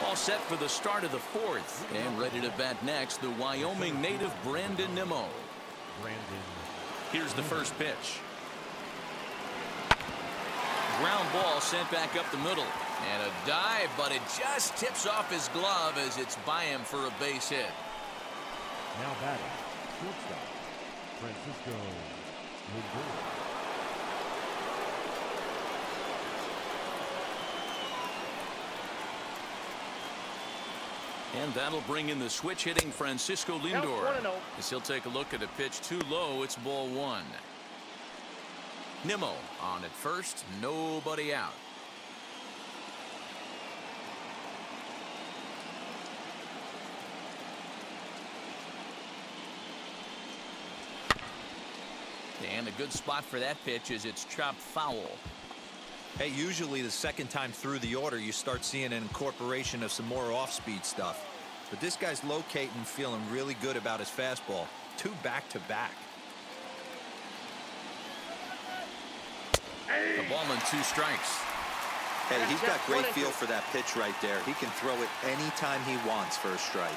All set for the start of the fourth. And ready to bat next, the Wyoming native Brandon Nimmo. Here's the first pitch. Ground ball sent back up the middle. And a dive, but it just tips off his glove as it's by him for a base hit. Now batting, shortstop, Francisco Lindor. And that'll bring in the switch hitting Francisco Lindor. As he'll take a look at a pitch too low, it's ball one. Nimmo on at first, nobody out. And a good spot for that pitch as it's chopped foul. Hey, usually the second time through the order you start seeing an incorporation of some more off-speed stuff. But this guy's locating, feeling really good about his fastball. 2 back-to-back. A ball and 2 strikes. Hey, he's got great feel for that pitch right there. He can throw it anytime he wants for a strike.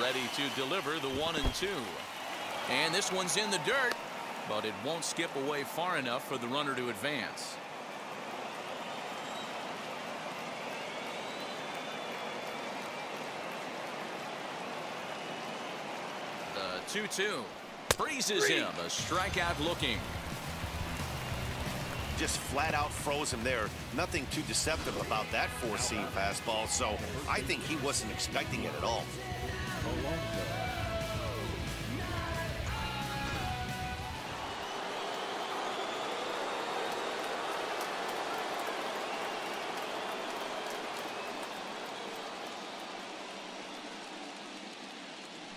Ready to deliver the 1-2. And this one's in the dirt, but it won't skip away far enough for the runner to advance. The 2-2 freezes him. A strikeout looking. Just flat out froze him there. Nothing too deceptive about that 4-seam fastball, so I think he wasn't expecting it at all.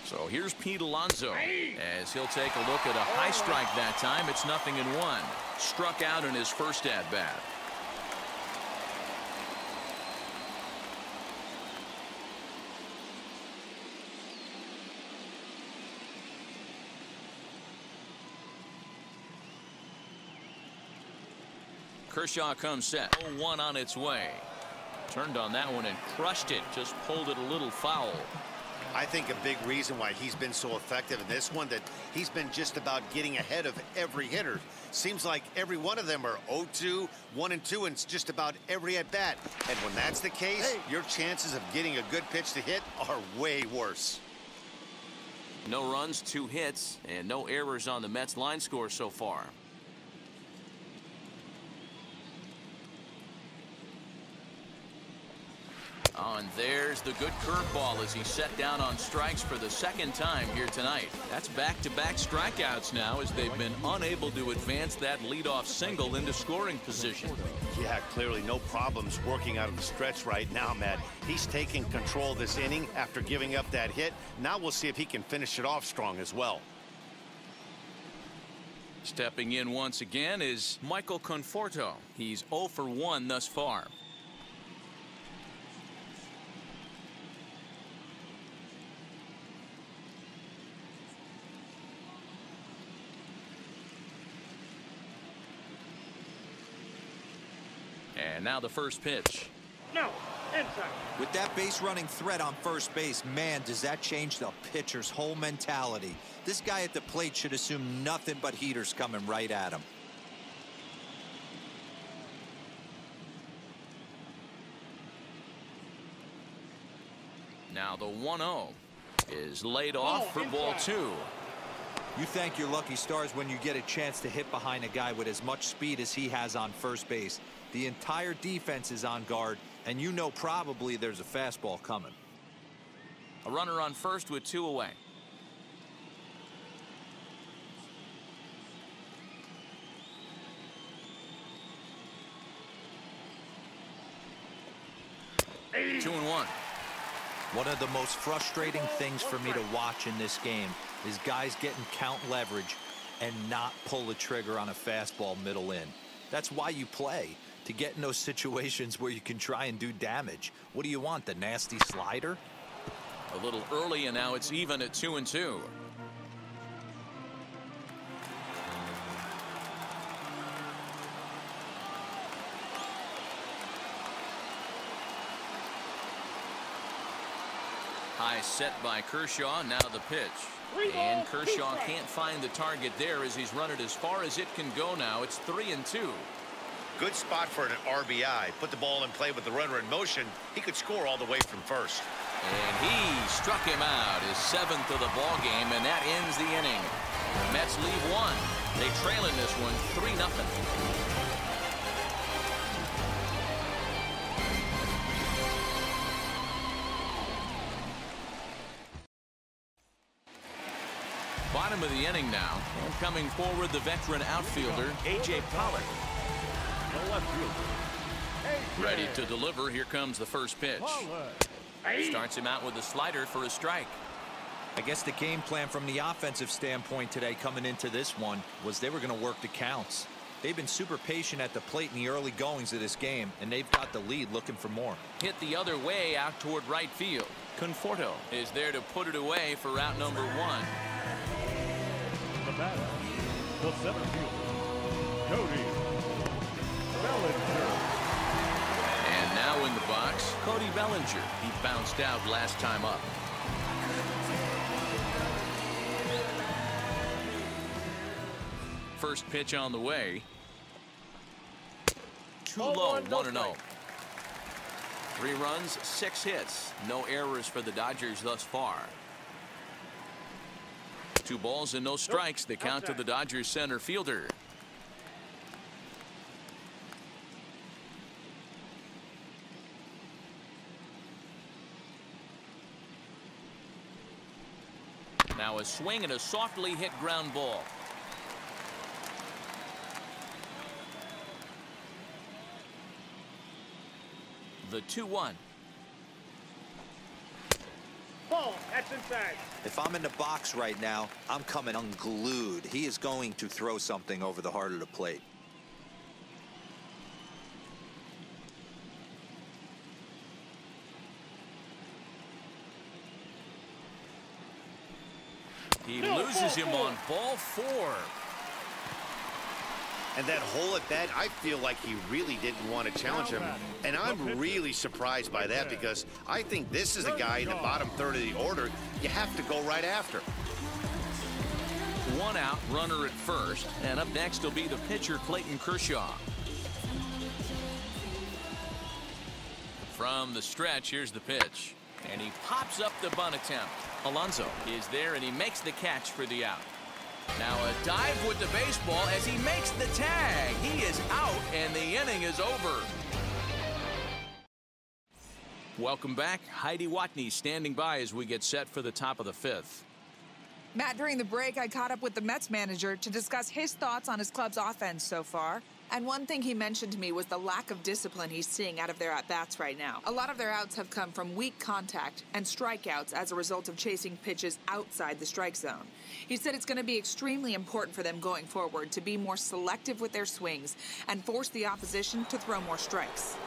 So here's Pete Alonso as he'll take a look at a high strike that time. It's 0-1. Struck out in his first at bat. Kershaw comes set. 0-1 on its way. Turned on that one and crushed it. Just pulled it a little foul. I think a big reason why he's been so effective in this one, that he's been just about getting ahead of every hitter. Seems like every one of them are 0-2, 1-2, and it's just about every at bat. And when that's the case, your chances of getting a good pitch to hit are way worse. No runs, 2 hits, and no errors on the Mets line score so far. Oh, and there's the good curveball as he set down on strikes for the second time here tonight. That's back-to-back strikeouts now as they've been unable to advance that leadoff single into scoring position. Yeah, clearly no problems working out of the stretch right now, Matt. He's taking control this inning after giving up that hit. Now we'll see if he can finish it off strong as well. Stepping in once again is Michael Conforto. He's 0 for 1 thus far. And now the first pitch. No, inside. With that base running threat on first base, man, does that change the pitcher's whole mentality. This guy at the plate should assume nothing but heaters coming right at him. Now the 1-0 is laid off for ball 2. You thank your lucky stars when you get a chance to hit behind a guy with as much speed as he has on first base. The entire defense is on guard, and you know probably there's a fastball coming. A runner on first with 2 away. Hey. 2-1. One of the most frustrating things for me to watch in this game is guys getting count leverage and not pull the trigger on a fastball middle in. That's why you play, to get in those situations where you can try and do damage. What do you want, the nasty slider? A little early, and now it's even at 2-2. High set by Kershaw. Now the pitch. And Kershaw can't find the target there as he's run it as far as it can go now. It's 3-2. Good spot for an RBI. Put the ball in play with the runner in motion. He could score all the way from first. And he struck him out, his 7th of the ball game, and that ends the inning. The Mets leave one. They trail in this one 3-0. Bottom of the inning now, and coming forward, the veteran outfielder A.J. Pollock. The left fielder. Ready to deliver. Here comes the first pitch. Starts him out with a slider for a strike. I guess the game plan from the offensive standpoint today coming into this one was they were going to work the counts. They've been super patient at the plate in the early goings of this game, and they've got the lead looking for more. Hit the other way out toward right field. Conforto is there to put it away for route number 1. The batter, the center fielder, Cody Bellinger. And now in the box, Cody Bellinger. He bounced out last time up. First pitch on the way. Too low, 1-0. 3 runs, 6 hits. No errors for the Dodgers thus far. 2 balls and no strikes. The count to the Dodgers center fielder. Now a swing and a softly hit ground ball. The 2-1. Ball, that's inside. If I'm in the box right now, I'm coming unglued. He is going to throw something over the heart of the plate. He loses him on ball 4. And that hole at bat, I feel like he really didn't want to challenge him. And I'm really surprised by that because I think this is a guy in the bottom third of the order you have to go right after. 1 out, runner at first. And up next will be the pitcher, Clayton Kershaw. From the stretch, here's the pitch. And he pops up the bunt attempt. Alonso is there, and he makes the catch for the out. Now a dive with the baseball as he makes the tag. He is out, and the inning is over. Welcome back. Heidi Watney standing by as we get set for the top of the 5th. Matt, during the break, I caught up with the Mets manager to discuss his thoughts on his club's offense so far. And one thing he mentioned to me was the lack of discipline he's seeing out of their at-bats right now. A lot of their outs have come from weak contact and strikeouts as a result of chasing pitches outside the strike zone. He said it's going to be extremely important for them going forward to be more selective with their swings and force the opposition to throw more strikes.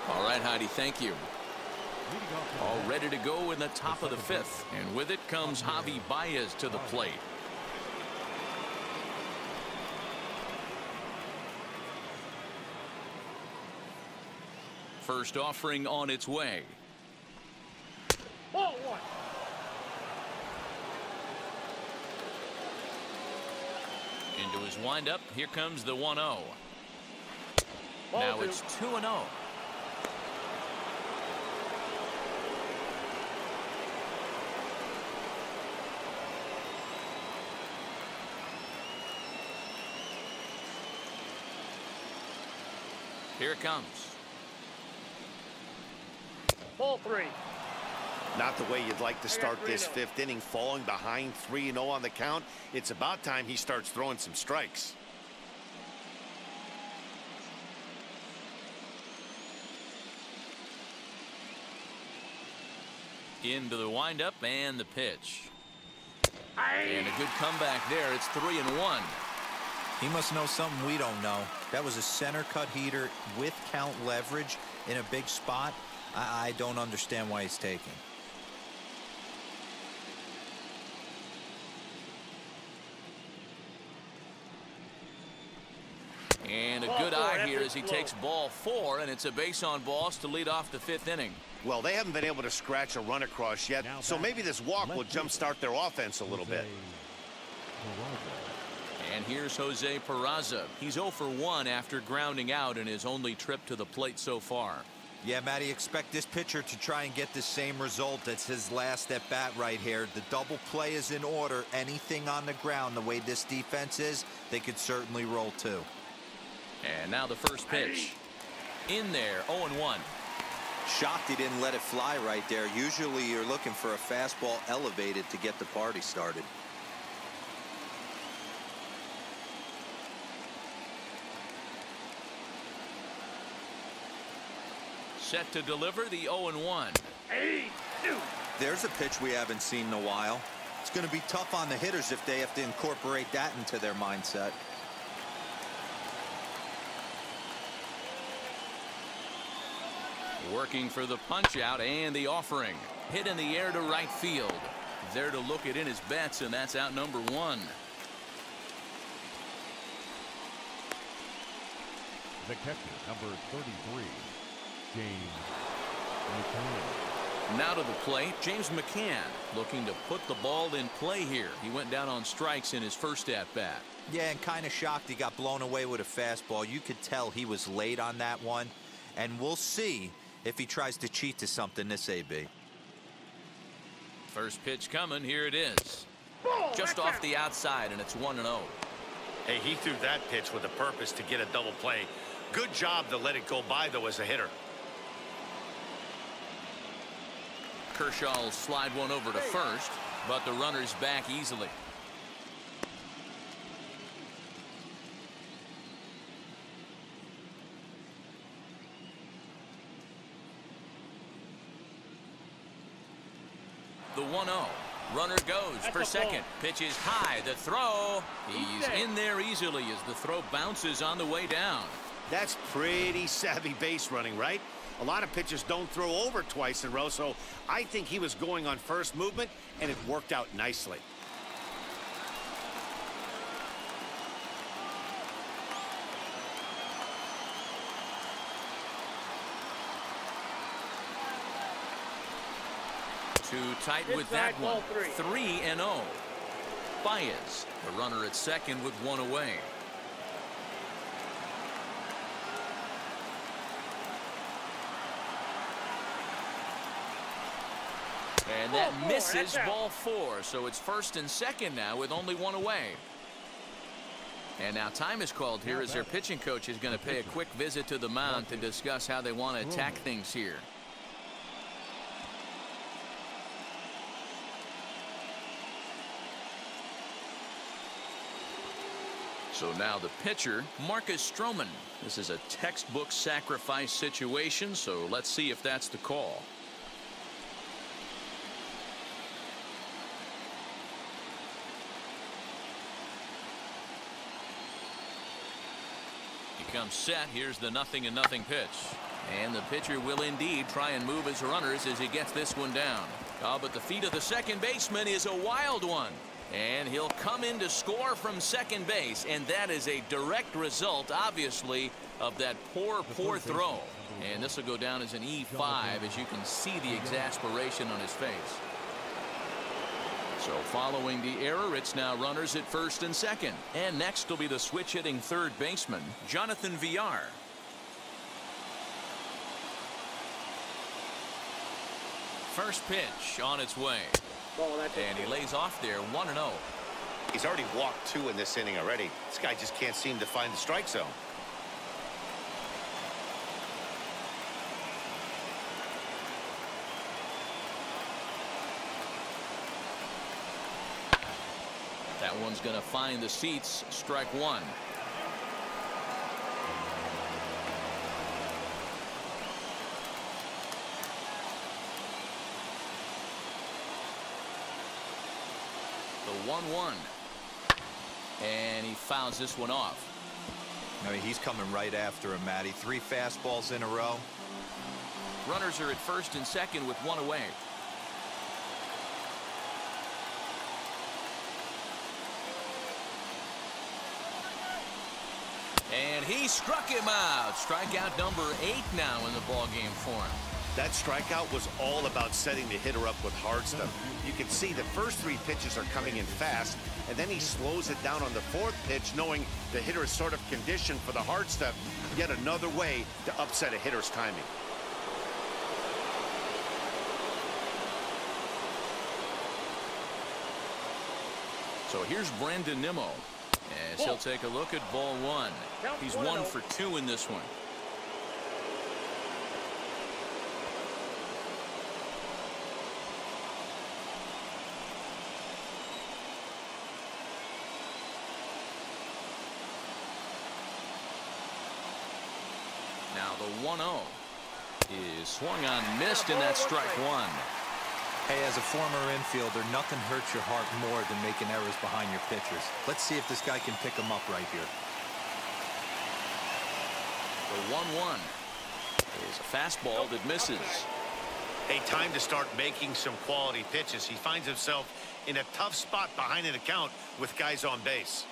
All right, Heidi, thank you. All ready to go in the top of the 5th. And with it comes Javi Baez to the plate. First offering on its way. Ball 1. Into his windup. Here comes the 1-0. Now it's 2-0. Here it comes. Ball 3. Not the way you'd like to start this 5th inning, falling behind 3-0 on the count. It's about time he starts throwing some strikes. Into the windup and the pitch. And a good comeback there. It's 3-1. He must know something we don't know. That was a center cut heater with count leverage in a big spot. I don't understand why he's taking. And a good eye here as he takes ball 4, and it's a base on balls to lead off the 5th inning. Well, they haven't been able to scratch a run across yet, so maybe this walk will jumpstart their offense a little bit. And here's Jose Peraza. He's 0 for 1 after grounding out in his only trip to the plate so far. Yeah, Matty, expect this pitcher to try and get the same result. That's his last at bat right here. The double play is in order. Anything on the ground, the way this defense is, they could certainly roll too. And now the first pitch. In there, 0-1. Shocked he didn't let it fly right there. Usually you're looking for a fastball elevated to get the party started. Set to deliver the 0-1. There's a pitch we haven't seen in a while. It's going to be tough on the hitters if they have to incorporate that into their mindset. Working for the punch out and the offering. Hit in the air to right field. There to look it in his bets, and that's out number 1. The catcher, number 33, James McCann. Now to the plate, James McCann looking to put the ball in play here. He went down on strikes in his first at-bat. Yeah, and kind of shocked he got blown away with a fastball. You could tell he was late on that one, and we'll see if he tries to cheat to something this AB. First pitch coming. Here it is. Just off the outside, and it's 1-0. Hey, he threw that pitch with a purpose to get a double play. Good job to let it go by, though, as a hitter. Kershaw will slide one over to first, but the runner's back easily. The 1-0. Runner goes for second. Pitch is high. The throw. He's in there easily as the throw bounces on the way down. That's pretty savvy base running, right? A lot of pitchers don't throw over twice in a row, so I think he was going on first movement, and it worked out nicely. Too tight with that one. 3-0. Baez, the runner at second with one away. And that misses ball 4, so it's first and second now with only one away. And now time is called here as their pitching coach is going to pay a quick visit to the mound to discuss how they want to attack things here. So now the pitcher, Marcus Stroman. This is a textbook sacrifice situation, so let's see if that's the call. He comes set. Here's the 0-0 pitch. And the pitcher will indeed try and move his runners as he gets this one down. Oh, but the feet of the second baseman is a wild one. And he'll come in to score from second base, and that is a direct result, obviously, of that poor throw. And this will go down as an E5, as you can see the exasperation on his face. So following the error, it's now runners at first and second. And next will be the switch-hitting third baseman, Jonathan Villar. First pitch on its way. And he lays off there, 1-0. He's already walked 2 in this inning already. This guy just can't seem to find the strike zone. That one's going to find the seats. Strike 1. The 1-1. And he fouls this one off. I mean, he's coming right after him, Matty. 3 fastballs in a row. Runners are at first and second with one away. And And he struck him out. Strikeout number 8 now in the ballgame for him. That strikeout was all about setting the hitter up with hard stuff. You can see the first 3 pitches are coming in fast, and then he slows it down on the 4th pitch, knowing the hitter is sort of conditioned for the hard stuff. Yet another way to upset a hitter's timing. So here's Brandon Nimmo as he'll take a look at ball 1. He's 1 for 2 in this one. Now the 1-0 is swung on, missed, and that's strike 1. Hey, as a former infielder, nothing hurts your heart more than making errors behind your pitchers. Let's see if this guy can pick them up right here. The 1-1 is a fastball that misses. A time to start making some quality pitches. He finds himself in a tough spot behind an account with guys on base.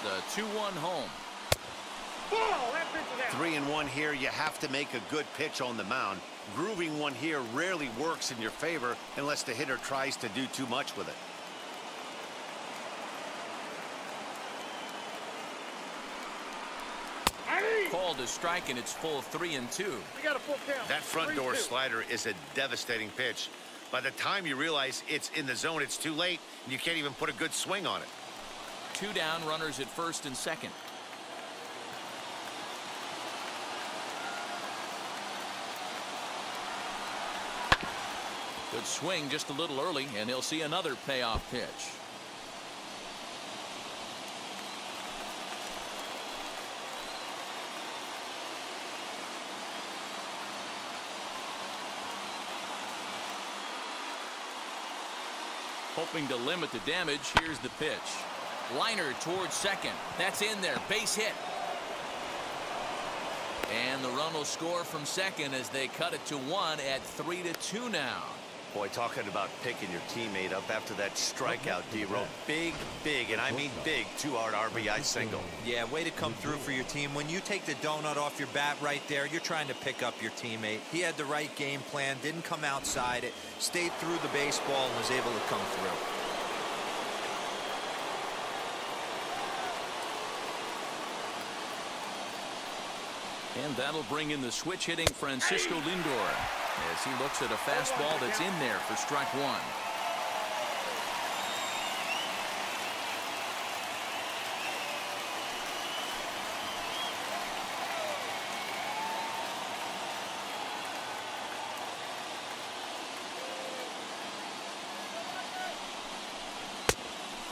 The 2-1 home. 3-1 here. You have to make a good pitch on the mound. Grooving one here rarely works in your favor unless the hitter tries to do too much with it. Called a strike, and it's full 3-2. That front door slider is a devastating pitch. By the time you realize it's in the zone, it's too late, and you can't even put a good swing on it. 2 down, runners at first and second. Good swing just a little early, and he'll see another payoff pitch. Hoping to limit the damage, here's the pitch. Liner towards second. That's in there. Base hit. And the run will score from second as they cut it to 1 at 3-2 now. Boy, talking about picking your teammate up after that strikeout, D-Row. Big, and I mean big, 2-hard RBI single. Yeah, way to come through for your team. When you take the donut off your bat right there, you're trying to pick up your teammate. He had the right game plan, didn't come outside it, stayed through the baseball, and was able to come through. And that'll bring in the switch hitting Francisco Lindor as he looks at a fastball that's in there for strike 1.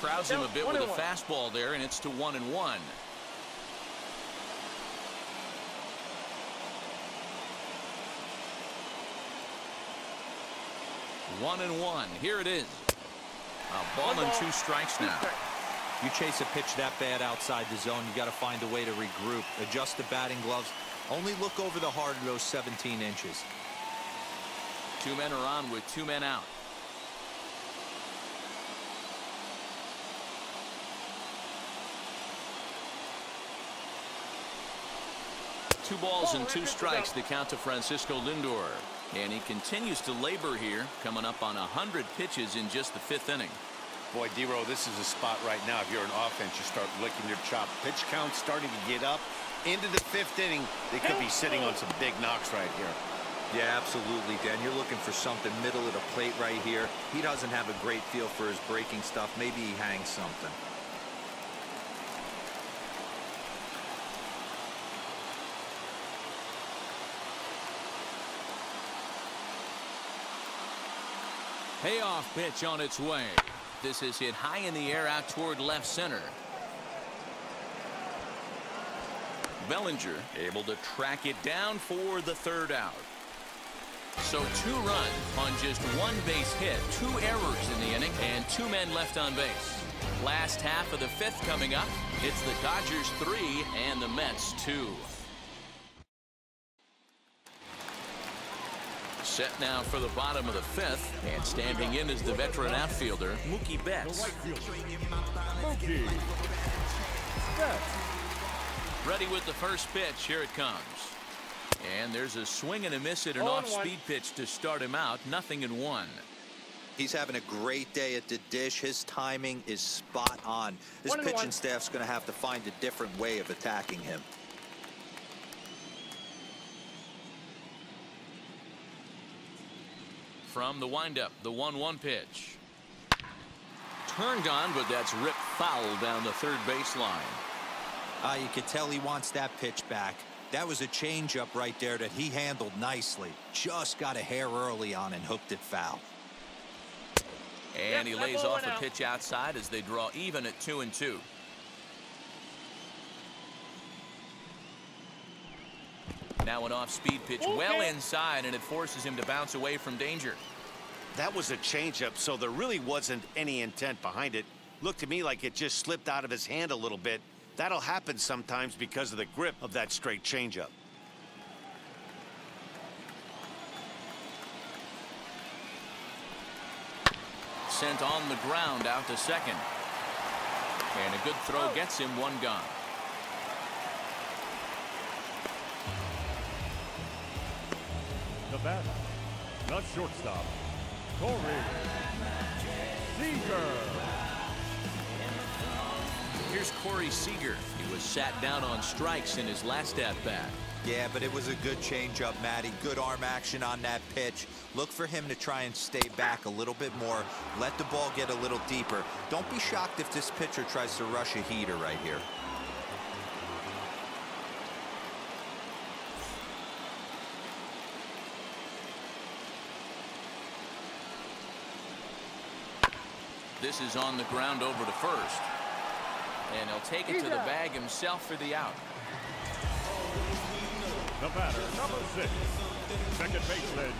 Crowds him a bit with a fastball there, and it's to 1-1. 1-1. Here it is. A ball and 2 strikes now. You chase a pitch that bad outside the zone, you got to find a way to regroup, adjust the batting gloves. Only look over the heart of those 17 inches. 2 men are on with 2 men out. Two balls and 2 strikes, the count to Francisco Lindor. And he continues to labor here, coming up on 100 pitches in just the 5th inning. Boy, D-Row, this is a spot right now. If you're an offense, you start licking your chop. Pitch count starting to get up. Into the 5th inning, they could be sitting on some big knocks right here. Yeah, absolutely, Dan. You're looking for something middle of the plate right here. He doesn't have a great feel for his breaking stuff. Maybe he hangs something. Payoff pitch on its way. This is hit high in the air out toward left center. Bellinger able to track it down for the 3rd out. So 2 runs on just 1 base hit, 2 errors in the inning, and 2 men left on base. Last half of the 5th coming up. It's the Dodgers 3 and the Mets 2. Set now for the bottom of the fifth, and standing in is the veteran outfielder, Mookie Betts. Right fielder, Mookie Betts. Ready with the first pitch. Here it comes. And there's a swing and a miss at an off-speed pitch to start him out. 0-1. He's having a great day at the dish. His timing is spot on. This pitching staff's going to have to find a different way of attacking him. From the windup, the 1-1 pitch. Turned on, but that's ripped foul down the third baseline. You can tell he wants that pitch back. That was a changeup right there that he handled nicely. Just got a hair early on and hooked it foul. And he lays off a pitch outside as they draw even at 2-2. Now an off-speed pitch well inside, and it forces him to bounce away from danger. That was a changeup, so there really wasn't any intent behind it. Looked to me like it just slipped out of his hand a little bit. That'll happen sometimes because of the grip of that straight changeup. Sent on the ground out to second. And a good throw gets him one gone. The batter, the shortstop, Corey Seager. Here's Corey Seager. He was sat down on strikes in his last at-bat. Yeah, but it was a good changeup, Matty. Good arm action on that pitch. Look for him to try and stay back a little bit more. Let the ball get a little deeper. Don't be shocked if this pitcher tries to rush a heater right here. This is on the ground over to first. And he'll take it to the bag himself for the out. The batter, number 6, second baseman,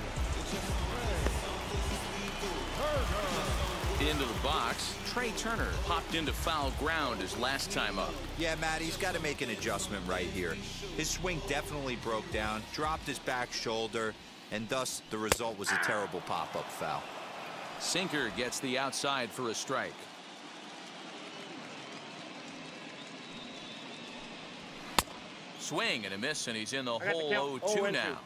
Turner. Into the box, Trey Turner popped into foul ground his last time up. Yeah, Matt, he's got to make an adjustment right here. His swing definitely broke down, dropped his back shoulder, and thus the result was a terrible pop-up foul. Sinker gets the outside for a strike. Swing and a miss, and he's in the hole 0-2 now.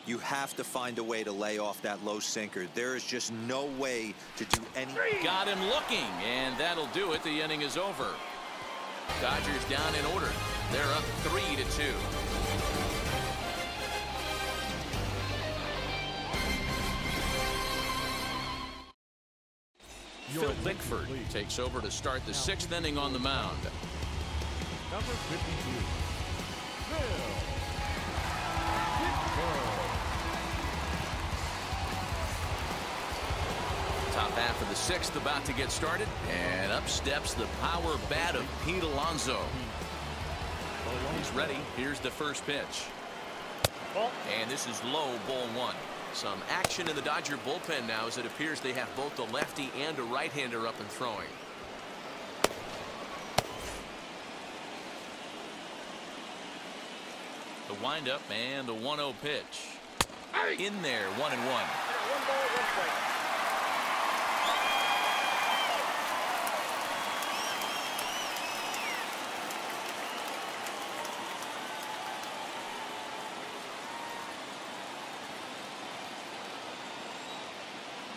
You have to find a way to lay off that low sinker. There is just no way to do anything. Got him looking, and that'll do it. The inning is over. Dodgers down in order. They're up 3-2. Phil Bickford takes over to start the 6th inning on the mound. Number 52, Phil Bickford. Top half of the 6th about to get started, and up steps the power bat of Pete Alonso. He's ready. Here's the first pitch. And this is low, ball 1. Some action in the Dodger bullpen now, as it appears they have both a lefty and a right-hander up and throwing. The windup and the 1-0 pitch. In there, 1-1. 1 ball, 1 strike.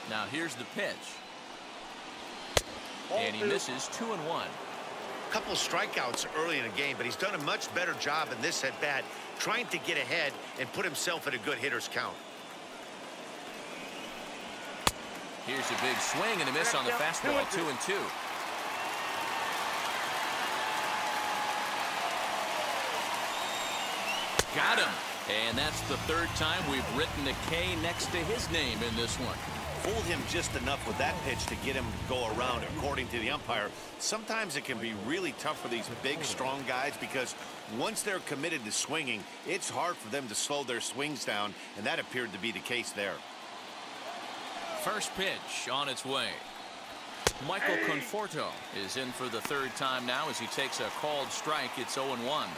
Now here's the pitch. And he misses 2-1. Couple strikeouts early in the game, but he's done a much better job in this at bat, trying to get ahead and put himself in a good hitter's count. Here's a big swing and a miss on the fastball. 2-2. Got him. And that's the 3rd time we've written a K next to his name in this one. Fooled him just enough with that pitch to get him to go around, according to the umpire. Sometimes it can be really tough for these big, strong guys because once they're committed to swinging, it's hard for them to slow their swings down, and that appeared to be the case there. First pitch on its way. Michael Conforto is in for the 3rd time now as he takes a called strike. It's 0-1.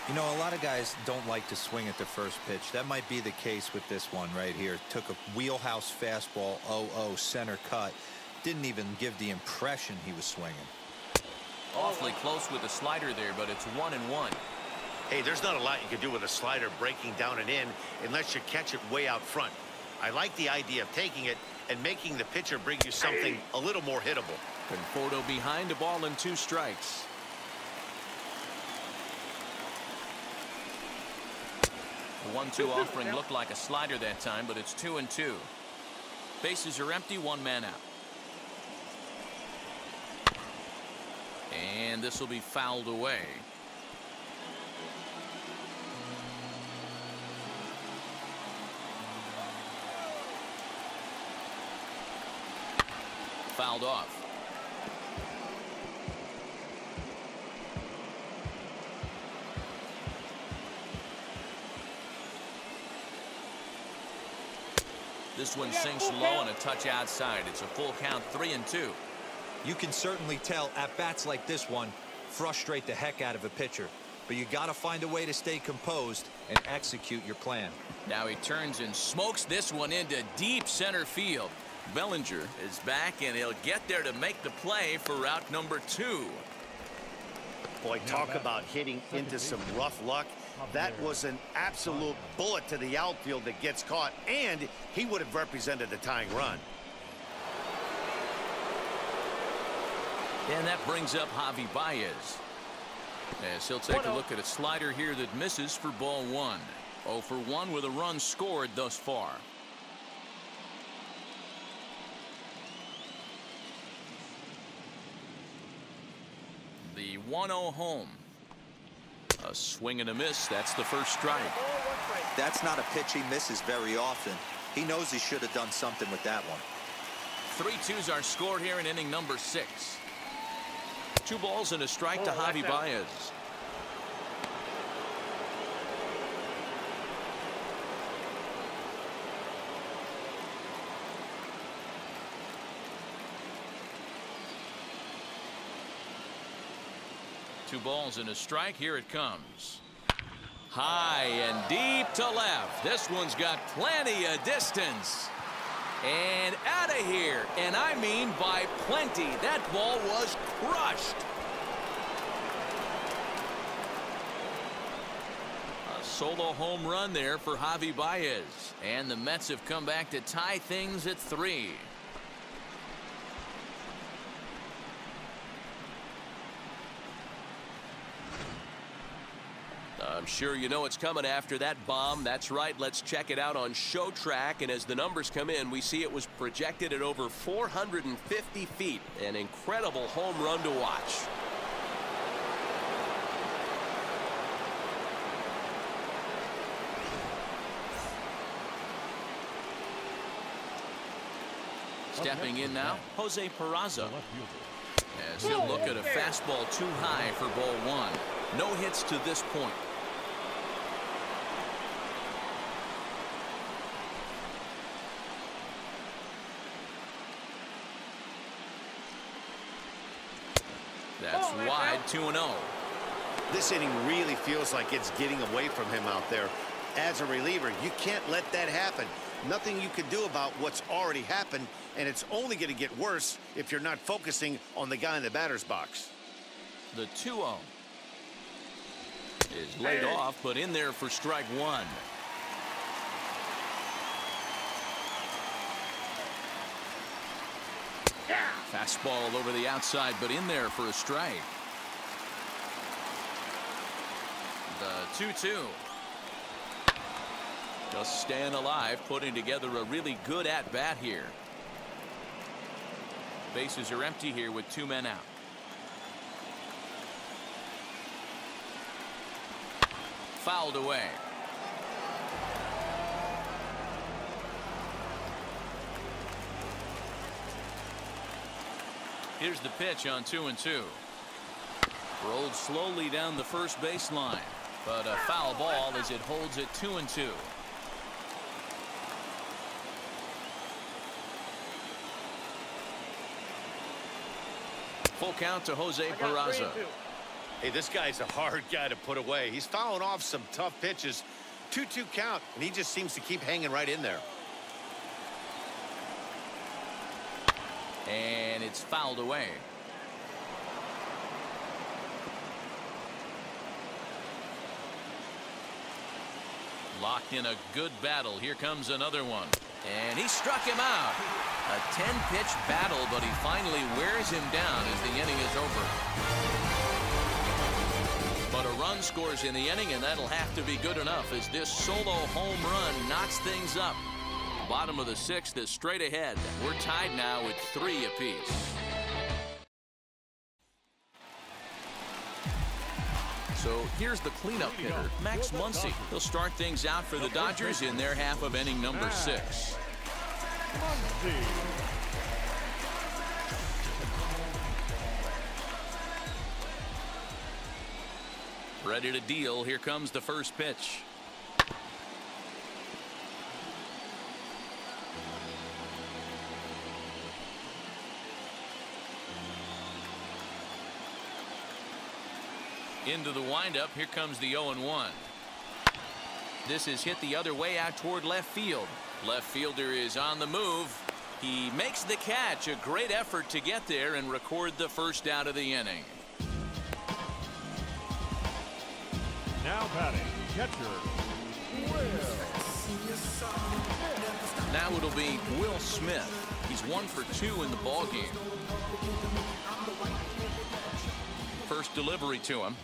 You know, a lot of guys don't like to swing at the first pitch. That might be the case with this one right here. Took a wheelhouse fastball, 0-0 center cut. Didn't even give the impression he was swinging. Awfully close with the slider there, but it's 1-1. Hey, there's not a lot you can do with a slider breaking down and in unless you catch it way out front. I like the idea of taking it and making the pitcher bring you something a little more hittable. Conforto behind, a ball and 2 strikes. The 1-2 offering looked like a slider that time, but it's 2-2. Bases are empty, 1 man out. And this will be fouled away. Fouled off. This one sinks low and a touch outside. It's a full count, 3-2. You can certainly tell at-bats like this one frustrate the heck out of a pitcher. But you got to find a way to stay composed and execute your plan. Now he turns and smokes this one into deep center field. Bellinger is back, and he'll get there to make the play for route number 2. Boy, talk about hitting into some rough luck. That was an absolute bullet to the outfield that gets caught, and he would have represented the tying run. And that brings up Javi Baez, as he'll take a look at a slider here that misses for ball 1. 0 for 1 with a run scored thus far. The 1-0 home. A swing and a miss. That's the first strike. That's not a pitch he misses very often. He knows he should have done something with that one. 3-2s are scored here in inning number 6. 2 balls and a strike to Javi Baez. Two balls and a strike. Here it comes. High and deep to left. This one's got plenty of distance. And out of here. And I mean by plenty. That ball was crushed. A solo home run there for Javi Baez. And the Mets have come back to tie things at 3. I'm sure you know it's coming after that bomb. That's right. Let's check it out on Show Track. And as the numbers come in, we see it was projected at over 450 feet. An incredible home run to watch. Stepping in now, Jose Peraza. As he'll look at a fastball too high for ball 1. No hits to this point. That's wide, 2-0. This inning really feels like it's getting away from him out there. As a reliever, you can't let that happen. Nothing you can do about what's already happened, and it's only going to get worse if you're not focusing on the guy in the batter's box. The 2-0 is laid off, but in there for strike 1. Fastball over the outside, but in there for a strike. The 2-2. Just staying alive, putting together a really good at-bat here. Bases are empty here with 2 men out. Fouled away. Here's the pitch on 2-2. Rolled slowly down the first baseline, but a foul ball as it holds it 2-2. Full count to Jose Peraza. Hey, this guy's a hard guy to put away. He's fouling off some tough pitches. 2-2 count, and he just seems to keep hanging right in there. And it's fouled away. Locked in a good battle. Here comes another one. And he struck him out. A 10-pitch battle, but he finally wears him down as the inning is over. But a run scores in the inning, and that'll have to be good enough as this solo home run knocks things up. Bottom of the 6th is straight ahead. We're tied now at 3 apiece. So here's the cleanup hitter, Max Muncy. He'll start things out for the Dodgers in their half of inning number 6. Ready to deal. Here comes the first pitch. Into the windup. Here comes the 0-1. This is hit the other way out toward left field. Left fielder is on the move. He makes the catch. A great effort to get there and record the first out of the inning. Now batting, catcher, Will. Now it'll be Will Smith. He's 1 for 2 in the ball game. First delivery to him.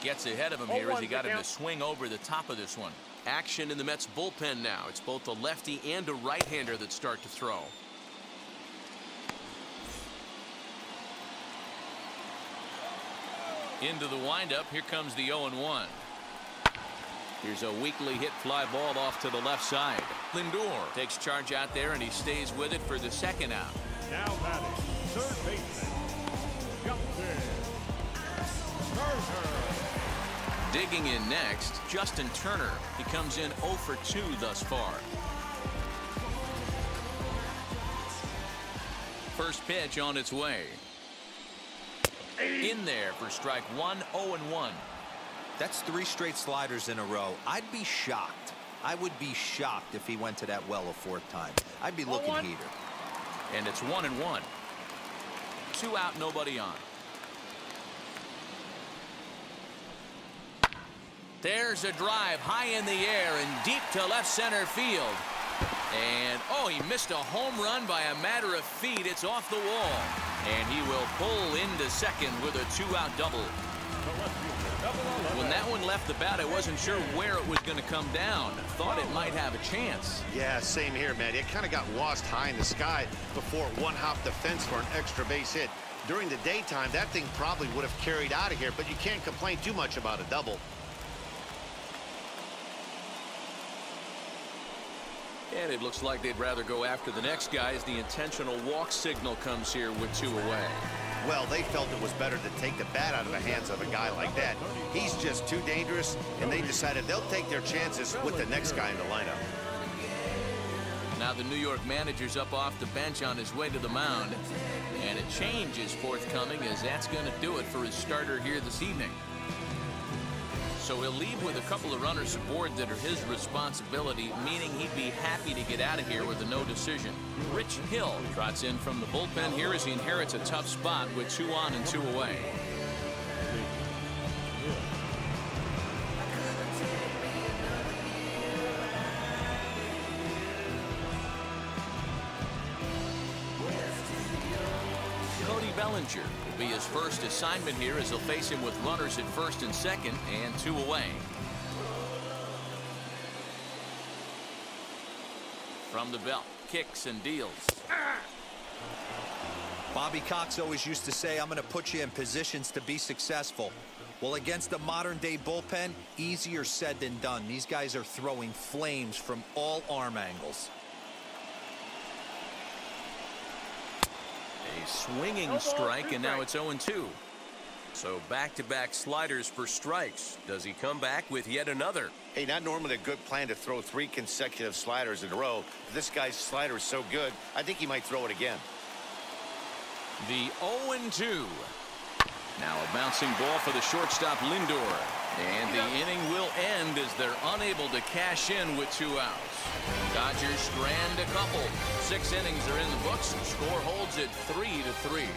Gets ahead of him here as he got him to swing over the top of this one. Action in the Mets bullpen now. It's both a lefty and a right-hander that start to throw. Into the windup. Here comes the 0-1. Here's a weakly hit fly ball off to the left side. Lindor takes charge out there, and he stays with it for the second out. Now batting, third baseman, Justin Turner. Digging in next, Justin Turner. He comes in 0 for 2 thus far. First pitch on its way. In there for strike 1, 0-1. That's 3 straight sliders in a row. I'd be shocked. I would be shocked if he went to that well a 4th time. I'd be looking heater. And it's 1-1. 2 out, nobody on. There's a drive high in the air and deep to left center field. And, oh, he missed a home run by a matter of feet. It's off the wall. And he will pull into second with a 2-out double. When that one left the bat, I wasn't sure where it was going to come down. Thought it might have a chance. Yeah, same here, man. It kind of got lost high in the sky before it one-hopped the fence for an extra base hit. During the daytime, that thing probably would have carried out of here, but you can't complain too much about a double. And it looks like they'd rather go after the next guy as the intentional walk signal comes here with 2 away. Well, they felt it was better to take the bat out of the hands of a guy like that. He's just too dangerous, and they decided they'll take their chances with the next guy in the lineup. Now the New York manager's up off the bench on his way to the mound. And a change is forthcoming as that's going to do it for his starter here this evening. So he'll leave with a couple of runners aboard that are his responsibility, meaning he'd be happy to get out of here with a no decision. Rich Hill trots in from the bullpen here as he inherits a tough spot with 2 on and 2 away. Bellinger will be his first assignment here as he'll face him with runners at first and second and 2 away. From the belt, kicks and deals. Bobby Cox always used to say, I'm going to put you in positions to be successful. Well, against the modern-day bullpen, easier said than done. These guys are throwing flames from all arm angles. A swinging strike, and now it's 0-2. So back-to-back sliders for strikes. Does he come back with yet another? Hey, not normally a good plan to throw 3 consecutive sliders in a row. This guy's slider is so good, I think he might throw it again. The 0-2. Now a bouncing ball for the shortstop Lindor. And the inning will end as they're unable to cash in with 2 outs. Dodgers strand a couple. 6 innings are in the books. Score holds at 3-3.